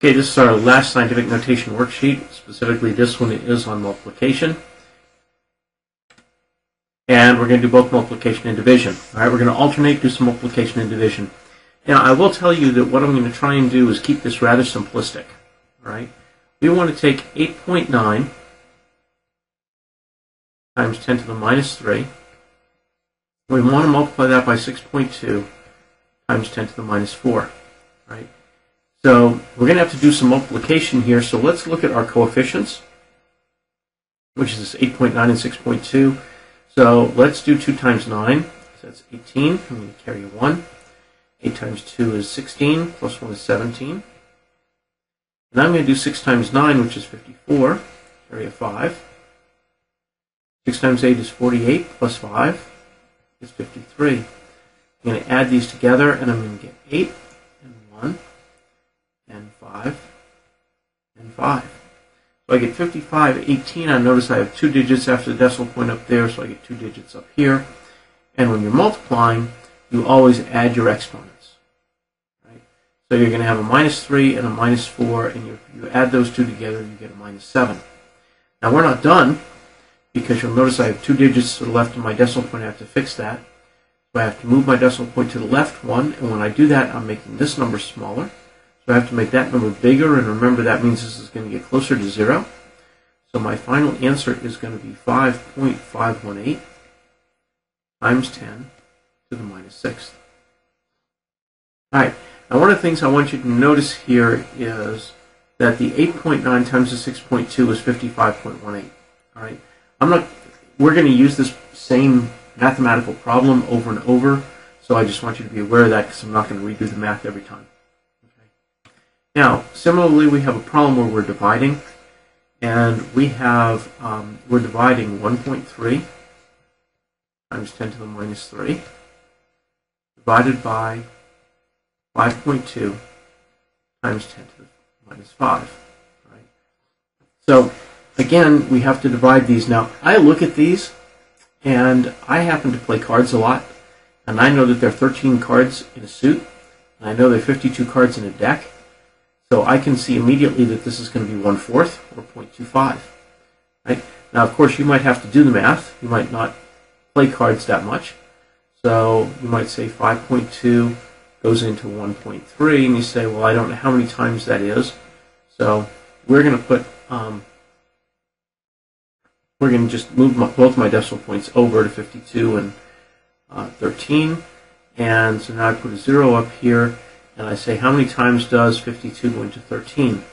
Okay, this is our last scientific notation worksheet. Specifically, this one is on multiplication. And we're going to do both multiplication and division. All right, we're going to alternate, do some multiplication and division. Now, I will tell you that what I'm going to try and do is keep this rather simplistic. All right, we want to take 8.9 times 10 to the minus 3. We want to multiply that by 6.2 times 10 to the minus 4. Right? So we're going to have to do some multiplication here. So let's look at our coefficients, which is 8.9 and 6.2. So let's do 2 times 9. So that's 18. I'm going to carry a 1. 8 times 2 is 16. Plus 1 is 17. And I'm going to do 6 times 9, which is 54. Carry a 5. 6 times 8 is 48. Plus 5 is 53. I'm going to add these together, and I'm going to get 8 and 1. And 5, and 5. So I get 55, 18. I notice I have 2 digits after the decimal point up there, so I get 2 digits up here. And when you're multiplying, you always add your exponents. Right? So you're going to have a minus 3 and a minus 4, and you add those two together, and you get a minus 7. Now we're not done, because you'll notice I have 2 digits to the left of my decimal point. I have to fix that. So I have to move my decimal point to the left one, and when I do that, I'm making this number smaller. So I have to make that number bigger, and remember that means this is going to get closer to 0. So my final answer is going to be 5.518 times 10 to the minus 6th. All right, now one of the things I want you to notice here is that the 8.9 times the 6.2 is 55.18. All right, we're going to use this same mathematical problem over and over, so I just want you to be aware of that because I'm not going to redo the math every time. Now, similarly, we have a problem where we're dividing, and we're dividing 1.3 times 10 to the minus 3 divided by 5.2 times 10 to the minus 5. Right? So, again, we have to divide these. Now, I look at these, and I happen to play cards a lot, and I know that there are 13 cards in a suit, and I know there are 52 cards in a deck. So I can see immediately that this is going to be 1/4 or 0.25. Right? Now, of course, you might have to do the math. You might not play cards that much. So you might say 5.2 goes into 1.3, and you say, well, I don't know how many times that is. So we're going to put, we're going to just move both my decimal points over to 52 and 13. And so now I put a 0 up here. And I say, how many times does 52 go into 13?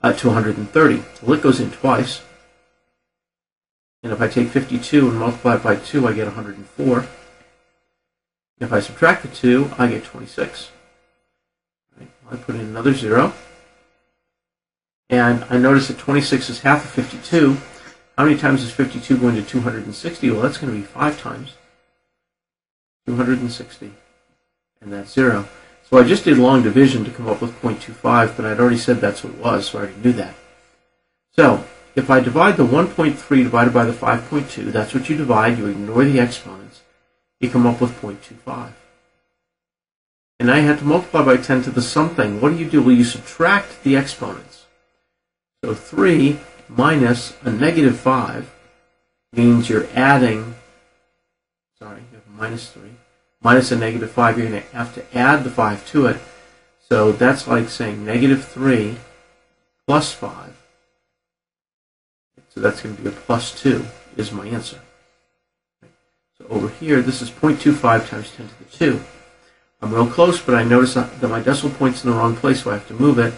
230. Well, it goes in twice. And if I take 52 and multiply it by 2, I get 104. If I subtract the 2, I get 26. Right. I put in another 0. And I notice that 26 is half of 52. How many times does 52 go into 260? Well, that's going to be 5 times. 260. And that's 0. So I just did long division to come up with 0.25, but I'd already said that's what it was, so I already knew that. So if I divide the 1.3 divided by the 5.2, that's what you divide, you ignore the exponents, you come up with 0.25. And now you have to multiply by 10 to the something. What do? Well, you subtract the exponents. So 3 minus a negative 5 means you're adding, sorry, you have a minus 3. Minus a negative 5, you're going to have to add the 5 to it. So that's like saying negative 3 plus 5. So that's going to be a plus 2 is my answer. So over here, this is 0.25 times 10 to the 2. I'm real close, but I notice that my decimal point's in the wrong place, so I have to move it.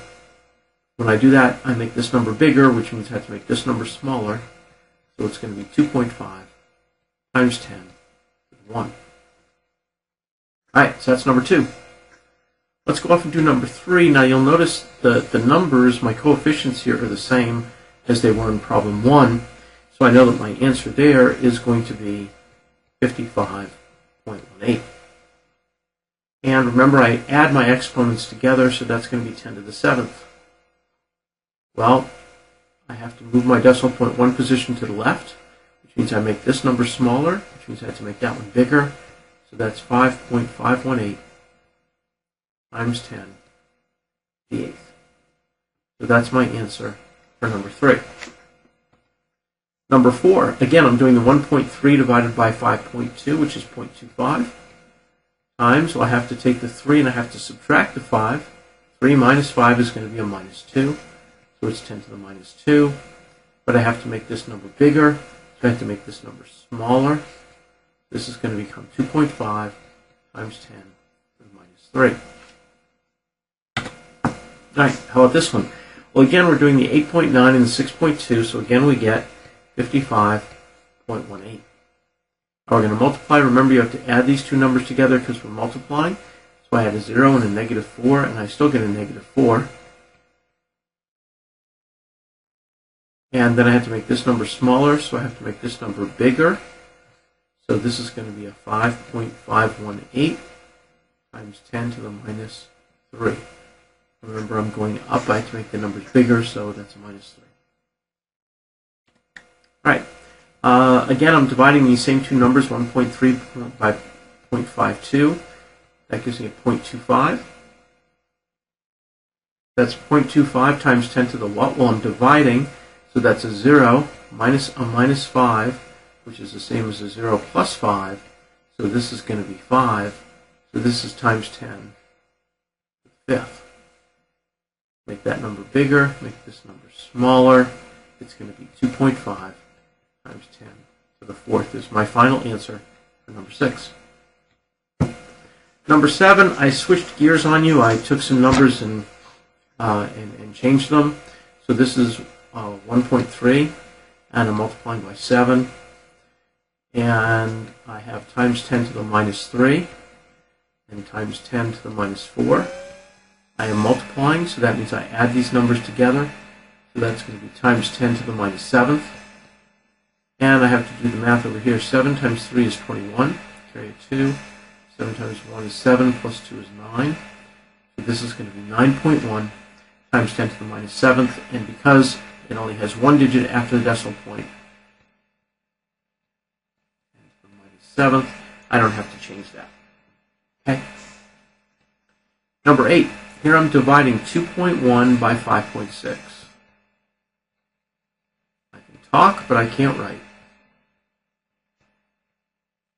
When I do that, I make this number bigger, which means I have to make this number smaller. So it's going to be 2.5 times 10 to 1. Alright, so that's number 2. Let's go off and do number 3. Now you'll notice the numbers, my coefficients here are the same as they were in problem 1. So I know that my answer there is going to be 55.18. And remember, I add my exponents together, so that's going to be 10 to the 7th. Well, I have to move my decimal point 1 position to the left, which means I make this number smaller, which means I have to make that one bigger. So that's 5.518 times 10 to the 8th. that's my answer for number 3. Number 4, again, I'm doing the 1.3 divided by 5.2, which is 0.25, times, so I have to take the 3 and I have to subtract the 5. 3 minus 5 is going to be a minus 2, so it's 10 to the minus 2. But I have to make this number bigger, so I have to make this number smaller. This is going to become 2.5 times 10 to the minus 3. All right, how about this one? Well, again, we're doing the 8.9 and the 6.2, so again we get 55.18. We're going to multiply. Remember, you have to add these two numbers together because we're multiplying. So I add a 0 and a negative 4, and I still get a negative 4. And then I have to make this number smaller, so I have to make this number bigger. So this is going to be a 5.518 times 10 to the minus 3. Remember, I'm going up. I have to make the numbers bigger, so that's a minus 3. All right. Again, I'm dividing these same two numbers, 1.3 by 0.52. That gives me a 0.25. That's 0.25 times 10 to the what? Well, I'm dividing, so that's a 0 minus a minus 5, which is the same as a 0 plus 5. So this is going to be 5. So this is times 10 to the 5th. Make that number bigger, make this number smaller. It's going to be 2.5 times 10 to the 4th is my final answer for number 6. Number 7, I switched gears on you. I took some numbers and changed them. So this is 1.3, and I'm multiplying by 7. And I have times 10 to the minus 3, and times 10 to the minus 4. I am multiplying, so that means I add these numbers together. So that's going to be times 10 to the minus 7th. And I have to do the math over here. 7 times 3 is 21. Carry a 2. 7 times 1 is 7, plus 2 is 9. So this is going to be 9.1 times 10 to the minus 7th. And because it only has one digit after the decimal point, 10 to the minus 7th, I don't have to change that. Okay. Number 8. Here I'm dividing 2.1 by 5.6. I can talk, but I can't write.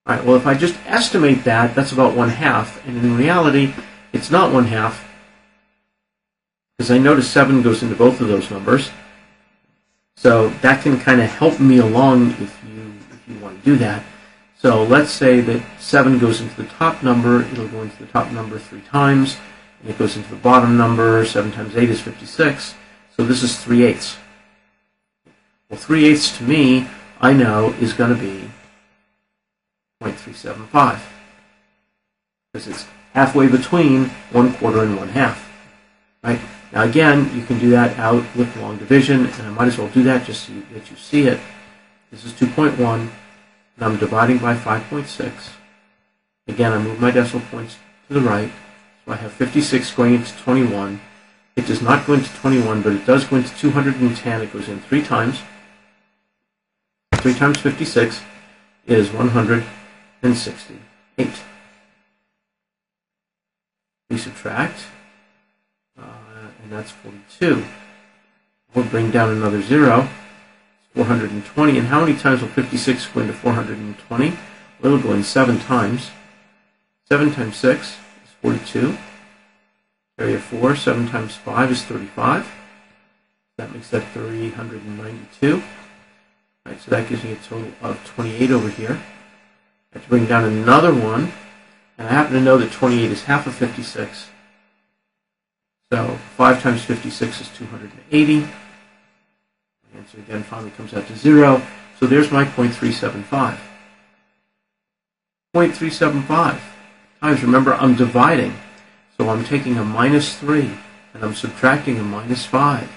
All right, well, if I just estimate that, that's about 1/2, and in reality, it's not 1/2, because I notice 7 goes into both of those numbers. So that can kind of help me along if you want to do that. So let's say that 7 goes into the top number. It'll go into the top number 3 times, and it goes into the bottom number. 7 times 8 is 56. So this is 3/8. Well, 3/8 to me, I know, is going to be 0.375, because it's halfway between 1/4 and 1/2. Right? Now again, you can do that out with long division, and I might as well do that just so that you see it. This is 2.1, and I'm dividing by 5.6. Again, I move my decimal points to the right, so I have 56 going into 21. It does not go into 21, but it does go into 210. It goes in 3 times. 3 times 56 is 168. We subtract, and that's 42. We'll bring down another 0. It's 420. And how many times will 56 go into 420? Well, it'll go in 7 times. 7 times 6 is 42. Carry a 4. 7 times 5 is 35. That makes that 392. Right, so that gives me a total of 28 over here. I have to bring down another 1. And I happen to know that 28 is half of 56. So 5 times 56 is 280. My answer again finally comes out to 0. So there's my 0.375. 0.375 times, remember, I'm dividing. So I'm taking a minus 3, and I'm subtracting a minus 5,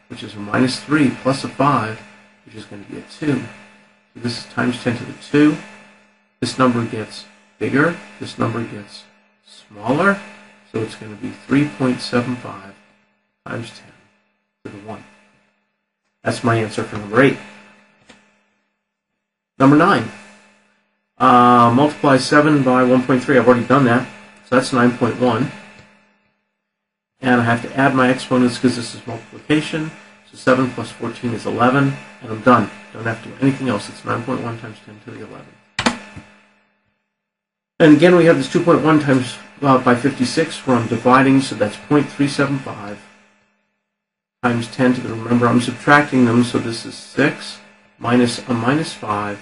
which is a minus 3 plus a 5, which is going to be a 2. So this is times 10 to the 2. This number gets bigger. This number gets smaller. So it's going to be 3.75 times 10 to the 1. That's my answer for number 8. Number 9. Multiply 7 by 1.3. I've already done that. So that's 9.1. and I have to add my exponents because this is multiplication. So 7 plus 14 is 11, and I'm done. Don't have to do anything else. It's 9.1 times 10 to the 11th. And again, we have this 2.1 times by 56 where I'm dividing, so that's 0.375 times 10 to the, remember I'm subtracting them, so this is 6 minus a minus 5,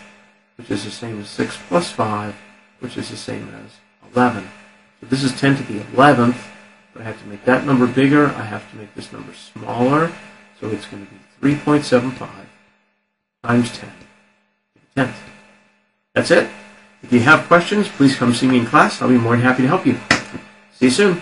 which is the same as 6 plus 5, which is the same as 11. So this is 10 to the 11th, but I have to make that number bigger. I have to make this number smaller, so it's going to be 3.75 times 10 to the 10th. That's it. If you have questions, please come see me in class. I'll be more than happy to help you. See you soon.